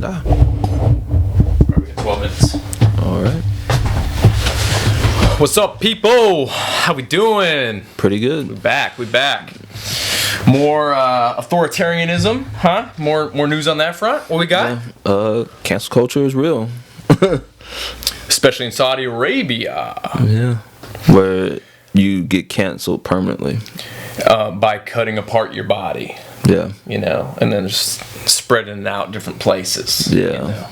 Ah. 12 minutes. All right. What's up, people? How we doing? Pretty good. We back. More authoritarianism, huh? More news on that front. What we got? Yeah. Cancel culture is real. Especially in Saudi Arabia. Yeah. Where you get canceled permanently. By cutting apart your body. Yeah. You know, and then just spreading it out different places. Yeah. You know?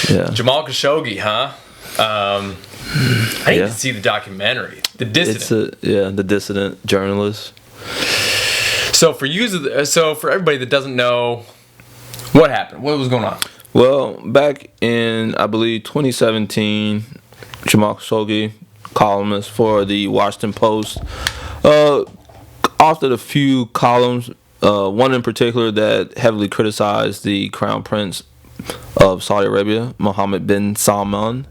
Yeah. Jamal Khashoggi, huh? I need to see the documentary. The Dissident. The dissident journalist. So for everybody that doesn't know, what happened? What was going on? Well, back in, I believe, 2017, Jamal Khashoggi, columnist for the Washington Post, authored a few columns, one in particular that heavily criticized the Crown Prince of Saudi Arabia, Mohammed bin Salman,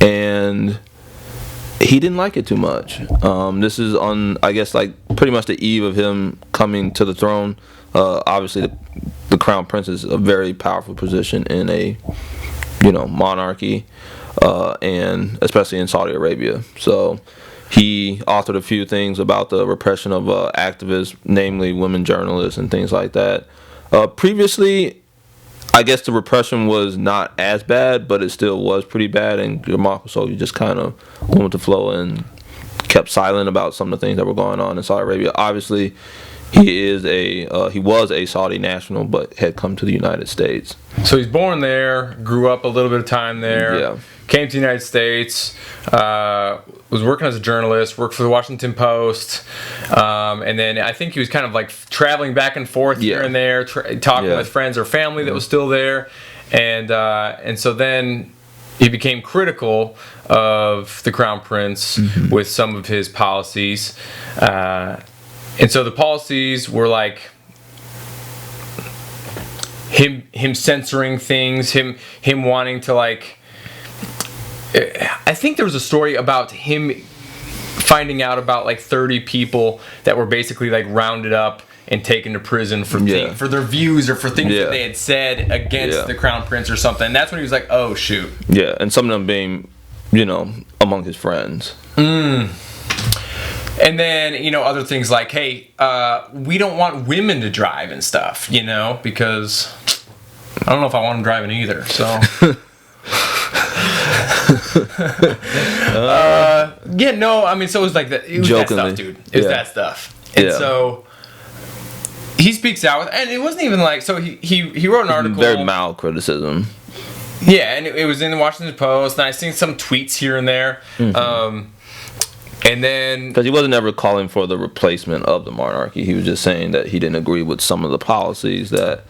and he didn't like it too much. This is on, I guess, like pretty much the eve of him coming to the throne. Obviously, the Crown Prince is a very powerful position in a, monarchy, and especially in Saudi Arabia. So he authored a few things about the repression of activists, namely women journalists and things like that. Previously, I guess the repression was not as bad, but it still was pretty bad, and Jamal Khashoggi just kind of went with the flow and kept silent about some of the things that were going on in Saudi Arabia. Obviously, he was a Saudi national, but had come to the United States. So he's born there, grew up a little bit of time there, Yeah. came to the United States, was working as a journalist, worked for the Washington Post, and then I think he was kind of like traveling back and forth here and there, talking with friends or family that was still there, and so then he became critical of the Crown Prince with some of his policies, and so the policies were like him censoring things, him wanting to like. I think there was a story about him finding out about like 30 people that were basically like rounded up and taken to prison for for their views or for things that they had said against the Crown Prince or something. And that's when he was like, oh shoot. Yeah, and some of them being, among his friends. And then, other things like, hey, we don't want women to drive and stuff, because I don't know if I want them driving either, so. So it was like that. It was Jokingly. that stuff, dude. It was that stuff. And so he speaks out, and it wasn't even like, so he wrote an article. Very mild criticism. Yeah, and it was in the Washington Post, and I seen some tweets here and there. And then, because he wasn't ever calling for the replacement of the monarchy, he was just saying that he didn't agree with some of the policies that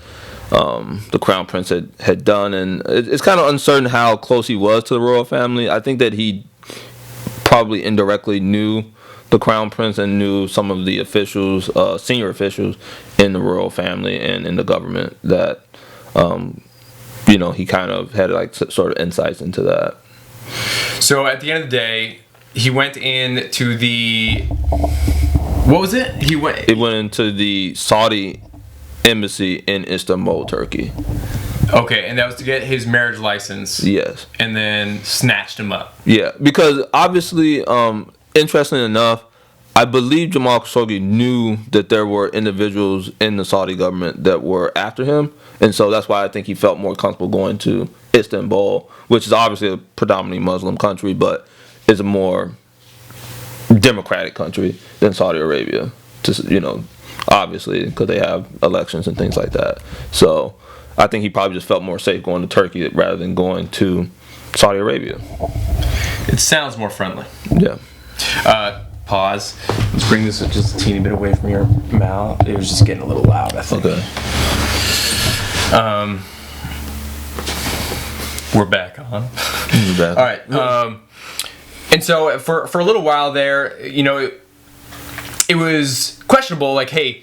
the Crown Prince had done, and it's kind of uncertain how close he was to the royal family. I think that he probably indirectly knew the Crown Prince and knew some of the officials, senior officials in the royal family and in the government that, he kind of had like sort of insights into that. So at the end of the day, he went into the, what was it? He went into the Saudi embassy in Istanbul, Turkey. Okay, and that was to get his marriage license. Yes. And then snatched him up. Yeah, because obviously, interestingly enough, I believe Jamal Khashoggi knew that there were individuals in the Saudi government that were after him, and so that's why I think he felt more comfortable going to Istanbul, which is obviously a predominantly Muslim country, but is a more democratic country than Saudi Arabia. Obviously, because they have elections and things like that. So I think he probably just felt more safe going to Turkey rather than going to Saudi Arabia. It sounds more friendly. Yeah. Pause. Let's bring this just a teeny bit away from your mouth. It was just getting a little loud, I think. Okay. We're back on. We're back. All right. And so for a little while there, it was questionable. Like, hey,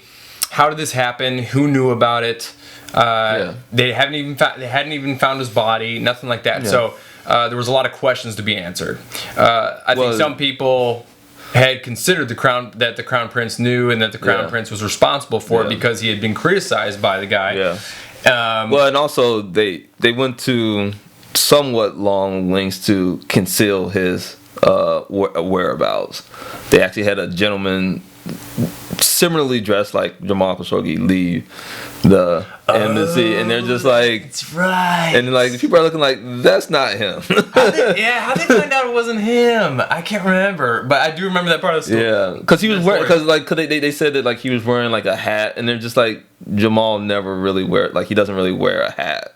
how did this happen? Who knew about it? They hadn't even found his body. Nothing like that. Yeah. So there was a lot of questions to be answered. I think some people had considered the Crown Prince knew and that the Crown Prince was responsible for it because he had been criticized by the guy. Yeah. Well, and also they went to somewhat long lengths to conceal his whereabouts. They actually had a gentleman similarly dressed like Jamal Khashoggi leave the embassy, and they're just like, that's right. And like people are looking like, that's not him. How'd they find out it wasn't him? I can't remember, but I do remember that part of the story. Yeah, because he was wearing, cause they said that like he was wearing like a hat, and they're just like, Jamal never really he doesn't really wear a hat.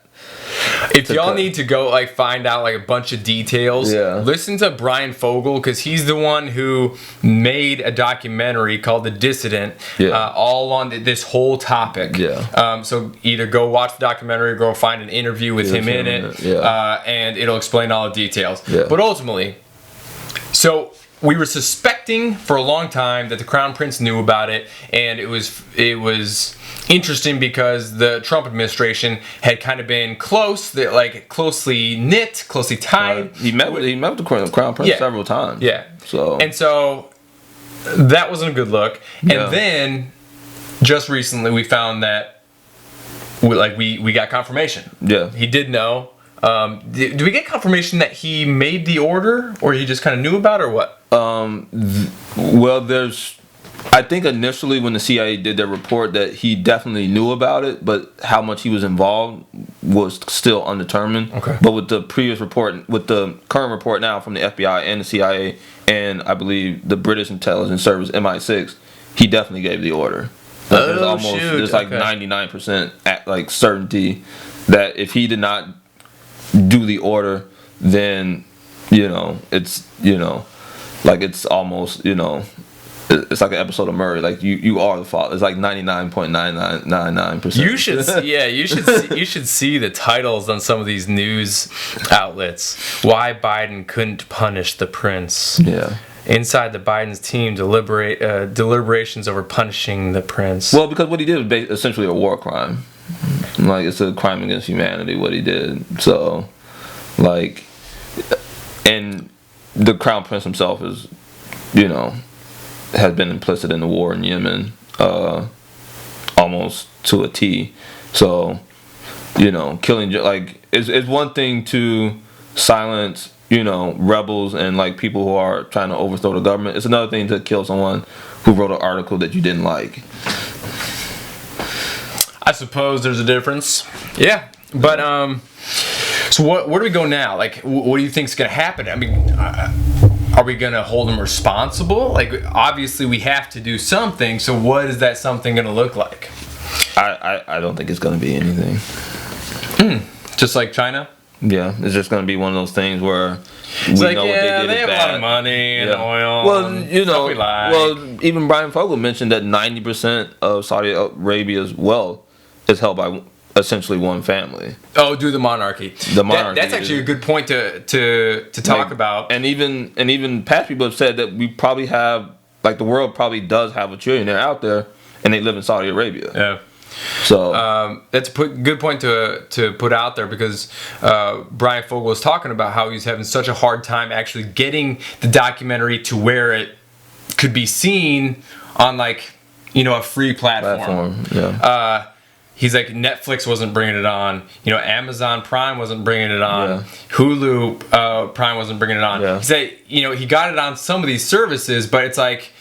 If y'all need to go like find out like a bunch of details, listen to Bryan Fogel, because he's the one who made a documentary called The Dissident, all on this whole topic. So either go watch the documentary or go find an interview with him in it, and it'll explain all the details. But ultimately, so we were suspecting for a long time that the Crown Prince knew about it, and it was interesting because the Trump administration had kind of been closely knit, closely tied. He met with the Crown Prince several times. So that wasn't a good look. And then just recently we found that we got confirmation. He did know. Did we get confirmation that he made the order, or he just kind of knew about it, or what? Well, I think initially when the CIA did their report that he definitely knew about it, but how much he was involved was still undetermined. But with the previous report, with the current report now from the FBI and the CIA, and I believe the British intelligence service MI6, he definitely gave the order. There's like 99% like certainty that if he did not do the order, then it's like it's almost it's like an episode of Murray. Like you are the fault. It's like 99.9999%. You should see the titles on some of these news outlets. Why Biden couldn't punish the prince. Inside the Biden's team deliberations over punishing the prince. Well, because what he did was essentially a war crime. Like, it's a crime against humanity what he did. So, like, and the Crown Prince himself is, has been implicit in the war in Yemen, almost to a T. So, killing, like, it's one thing to silence, rebels and like people who are trying to overthrow the government. It's another thing to kill someone who wrote an article that you didn't like. I suppose there's a difference. Yeah, but so where do we go now? Like, what do you think's gonna happen? I mean, are we gonna hold him responsible? Like, obviously we have to do something. So what is that something gonna look like? I don't think it's gonna be anything. Just like China. Yeah, it's just gonna be one of those things where it's like, they have a lot of money and oil. Well, well, even Bryan Fogel mentioned that 90% of Saudi Arabia's wealth is held by essentially one family. Oh, due to the monarchy. That's actually a good point to talk about. And even past people have said that we probably have, like, the world probably does have a trillionaire out there, and they live in Saudi Arabia. Yeah. So that's a good point to put out there, because Bryan Fogel was talking about how he's having such a hard time actually getting the documentary to where it could be seen on, like, a free platform. He's like, Netflix wasn't bringing it on. Amazon Prime wasn't bringing it on. Hulu Prime wasn't bringing it on. He said, he got it on some of these services, but it's like,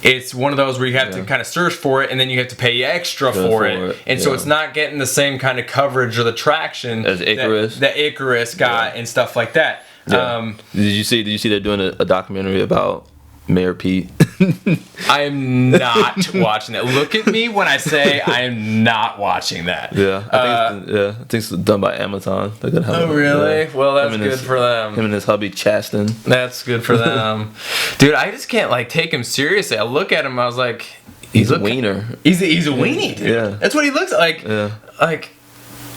it's one of those where you have to kind of search for it, and then you have to pay extra for it. And so it's not getting the same kind of coverage or the traction as Icarus that Icarus got and stuff like that. Did you see they're doing a documentary about Mayor Pete? I am not watching that. Look at me when I say I am not watching that. I think it's done by Amazon. They're gonna have oh, really? Well, that's good for them. Him and his hubby Chasten. That's good for them. Dude, I just can't, like, take him seriously. I look at him, I was like, he's a wiener. He's a weenie, dude. Yeah. That's what he looks like. Like,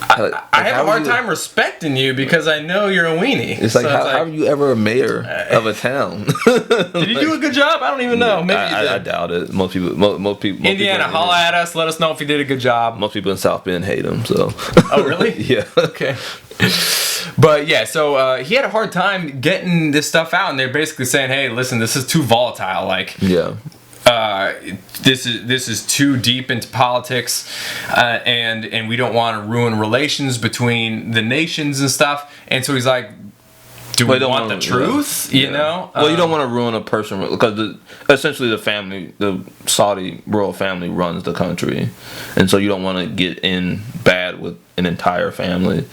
I have a hard time respecting you because I know you're a weenie. It's like, how are you ever a mayor of a town? Did you do a good job? I don't even know. Maybe you did. I doubt it. Most people. Indiana, holla at us. Let us know if you did a good job. Most people in South Bend hate him. So. Oh, really? Yeah. Okay. But yeah, so he had a hard time getting this stuff out, and they're basically saying, "Hey, listen, this is too volatile. Like, this is too deep into politics, and we don't want to ruin relations between the nations and stuff. And so he's like, do we want the truth? You know? Well, you don't want to ruin a person because essentially the Saudi royal family runs the country, and so you don't want to get in bad with an entire family,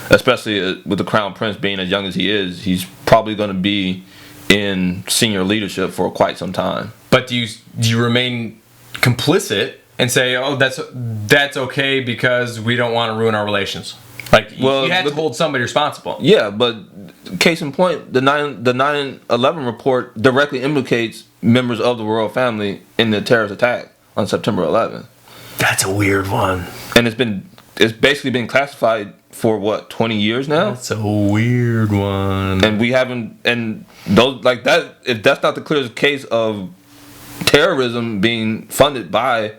especially with the crown prince being as young as he is. He's probably going to be in senior leadership for quite some time. But do you remain complicit and say, oh, that's okay because we don't want to ruin our relations? Like, you had to hold somebody responsible. Yeah, but case in point, the 9/11 report directly implicates members of the royal family in the terrorist attack on September 11th. That's a weird one. And it's basically been classified for what, 20 years now? That's a weird one. And we haven't, and those like that, if that's not the clearest case of terrorism being funded by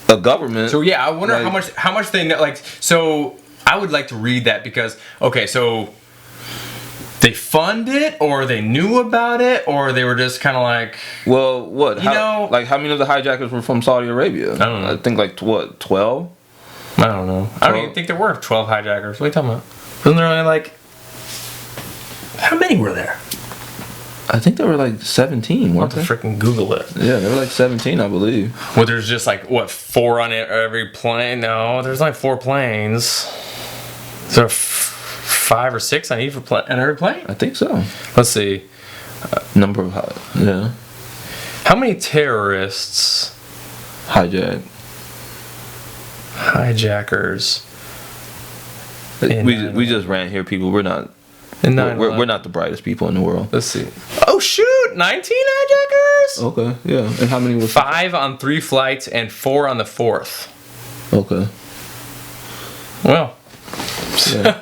a government. So yeah, I wonder how much they know. Like, so I would like to read that because, okay, so they fund it, or they knew about it, or they were just kind of like, well, what? How many of the hijackers were from Saudi Arabia? I don't know. I think like what, 12? I don't know. I don't even think there were 12 hijackers. What are you talking about? Wasn't there only like, how many were there? I think there were like 17. I'll have to freaking Google it. Yeah, there were like 17, I believe. Well, there's just like, what, 4 on every plane? No, there's like 4 planes. So 5 or 6 on every plane? I think so. Let's see. Number of yeah. How many terrorists hijackers? We just ran here, people. We're not. We're not the brightest people in the world. Let's see. Oh shoot! 19 hijackers. Okay, yeah. And how many were? 5 on 3 flights and 4 on the 4th. Okay. Well. Yeah.